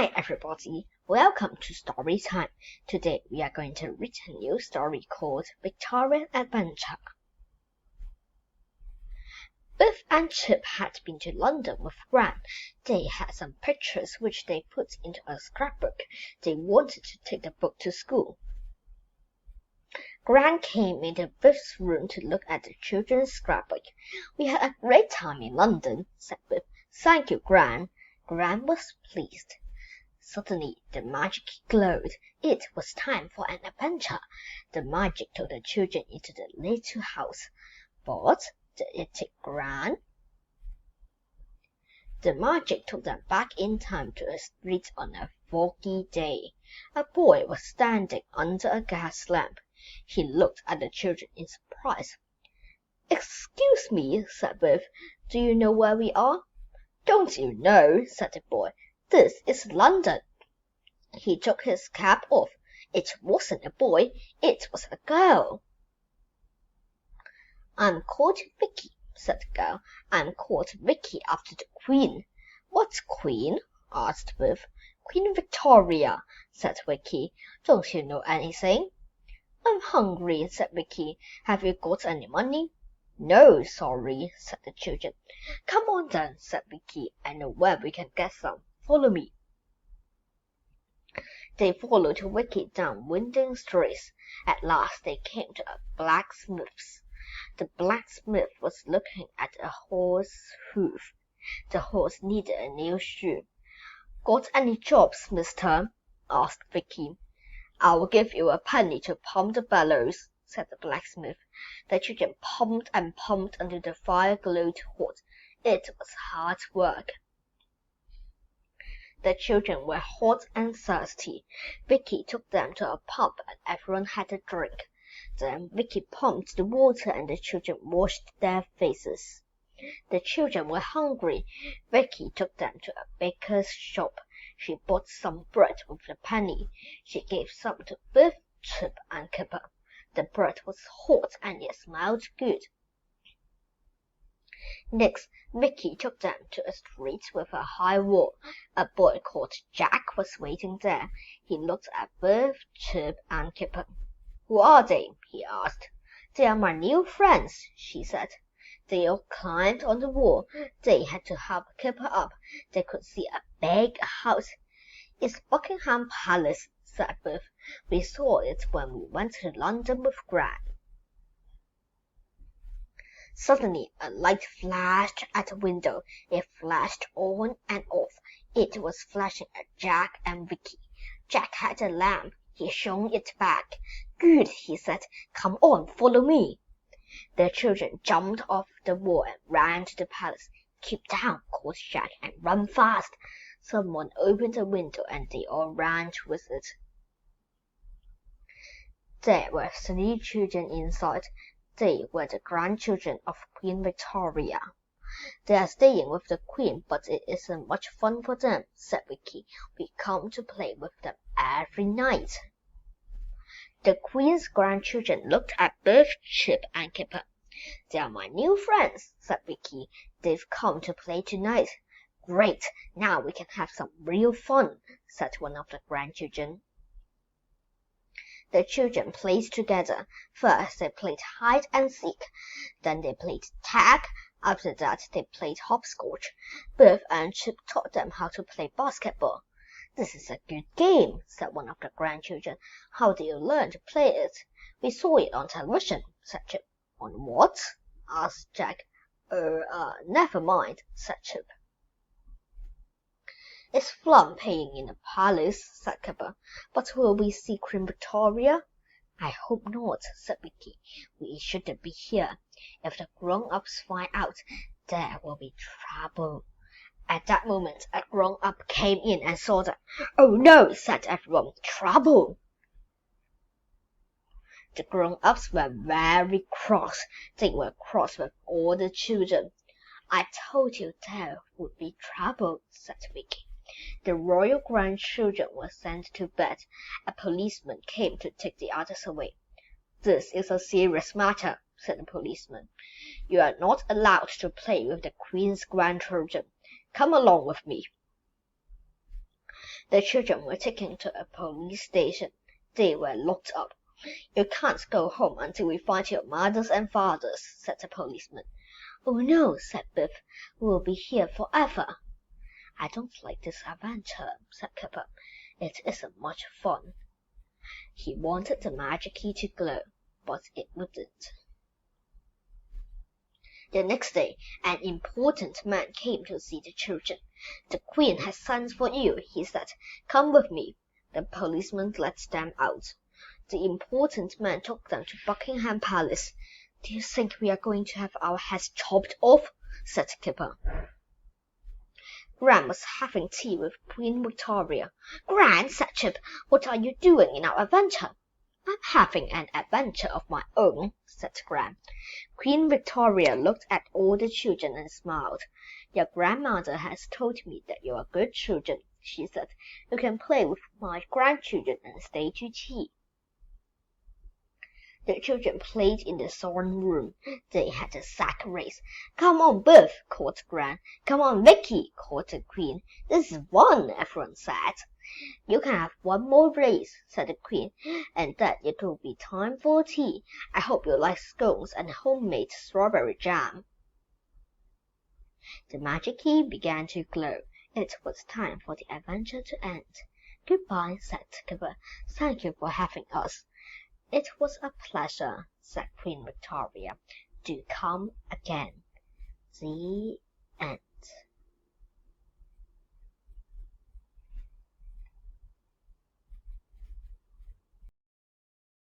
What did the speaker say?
Hi everybody, welcome to Story Time. Today we are going to read a new story called Victorian Adventure. Biff and Chip had been to London with Gran. They had some pictures which they put into a scrapbook. They wanted to take the book to school. Gran came into Biff's room to look at the children's scrapbook. We had a great time in London, said Biff. Thank you, Gran. Gran was pleased. Suddenly the magic glowed. It was time for an adventure. The magic took the children into the little house. But did it take Gran? The magic took them back in time to a street on a foggy day. A boy was standing under a gas lamp. He looked at the children in surprise. "Excuse me," said Biff. "Do you know where we are?" "Don't you know?" said the boy. "This is London." He took his cap off. It wasn't a boy, it was a girl. "I'm called Vicky," said the girl. "I'm called Vicky after the Queen." "What Queen?" asked Biff. "Queen Victoria," said Vicky. "Don't you know anything?" "I'm hungry," said Vicky. "Have you got any money?" "No, sorry," said the children. "Come on then," said Vicky. "I know where we can get some. Follow me." They followed Vicky down winding streets. At last they came to a blacksmith's. The blacksmith was looking at a horse's hoof. The horse needed a new shoe. "Got any jobs, mister?" asked Vicky. "I'll give you a penny to pump the bellows," said the blacksmith. The children pumped and pumped until the fire glowed hot. It was hard work. The children were hot and thirsty. Vicky took them to a pump and everyone had a drink. Then Vicky pumped the water and the children washed their faces. The children were hungry. Vicky took them to a baker's shop. She bought some bread with the penny. She gave some to Biff, Chip, and Kipper. The bread was hot and it smelled good. Next, Vicky took them to a street with a high wall. A boy called Jack was waiting there. He looked at Biff, Chip, and Kipper. "Who are they?" he asked. "They are my new friends," she said. They all climbed on the wall. They had to help Kipper up. They could see a big house. "It's Buckingham Palace," said Biff. "We saw it when we went to London with Gran." Suddenly a light flashed at the window. It flashed on and off. It was flashing at Jack and Vicky. Jack had a lamp. He shone it back. "Good," he said. "Come on, follow me." The children jumped off the wall and ran to the palace. "Keep down," called Jack, "and run fast." Someone opened the window and they all ran towards it. There were 3 children inside. They were the grandchildren of Queen Victoria. "They are staying with the Queen, but it isn't much fun for them," said Vicky. "We come to play with them every night." The Queen's grandchildren looked at Biff, Chip, and Kipper. "They are my new friends," said Vicky. "They've come to play tonight." "Great! Now we can have some real fun," said one of the grandchildren. The children played together. First they played hide and seek. Then they played tag. After that they played hopscotch. Biff and Chip taught them how to play basketball. "This is a good game," said one of the grandchildren. "How did you learn to play it?" "We saw it on television," said Chip. "On what?" asked Jack. Never mind," said Chip. "It's fun playing in the palace," said Kipper. "But will we see Queen Victoria?" "I hope not," said Vicky. "We shouldn't be here. If the grown-ups find out, there will be trouble." At that moment a grown-up came in and saw them. "Oh no," said everyone. "Trouble!" The grown-ups were very cross. They were cross with all the children. "I told you there would be trouble," said Vicky. The royal grandchildren were sent to bed. A policeman came to take the others away. "This is a serious matter," said the policeman. "You are not allowed to play with the Queen's grandchildren. Come along with me." The children were taken to a police station. They were locked up. "You can't go home until we find your mothers and fathers," said the policeman. "Oh, no," said Biff. "We will be here forever." "I don't like this adventure," said Kipper. "It isn't much fun." He wanted the magic key to glow, but it wouldn't. The next day, an important man came to see the children. "The Queen has sent for you," he said. "Come with me." The policeman let them out. The important man took them to Buckingham Palace. "Do you think we are going to have our heads chopped off?" said Kipper. Gran was having tea with Queen Victoria. "Gran," said Chip, "what are you doing in our adventure?" "I'm having an adventure of my own," said Gran. Queen Victoria looked at all the children and smiled. "Your grandmother has told me that you are good children," she said. "You can play with my grandchildren and stay to tea." The children played in the throne room. They had a sack race. "Come on, Biff," called Gran. "Come on, Vicky," called the Queen. "This is fun," everyone said. "You can have one more race," said the Queen, "and then it will be time for tea. I hope you like scones and homemade strawberry jam." The magic key began to glow. It was time for the adventure to end. "Goodbye," said Kipper. "Thank you for having us." "It was a pleasure," said Queen Victoria. "Do come again." The end.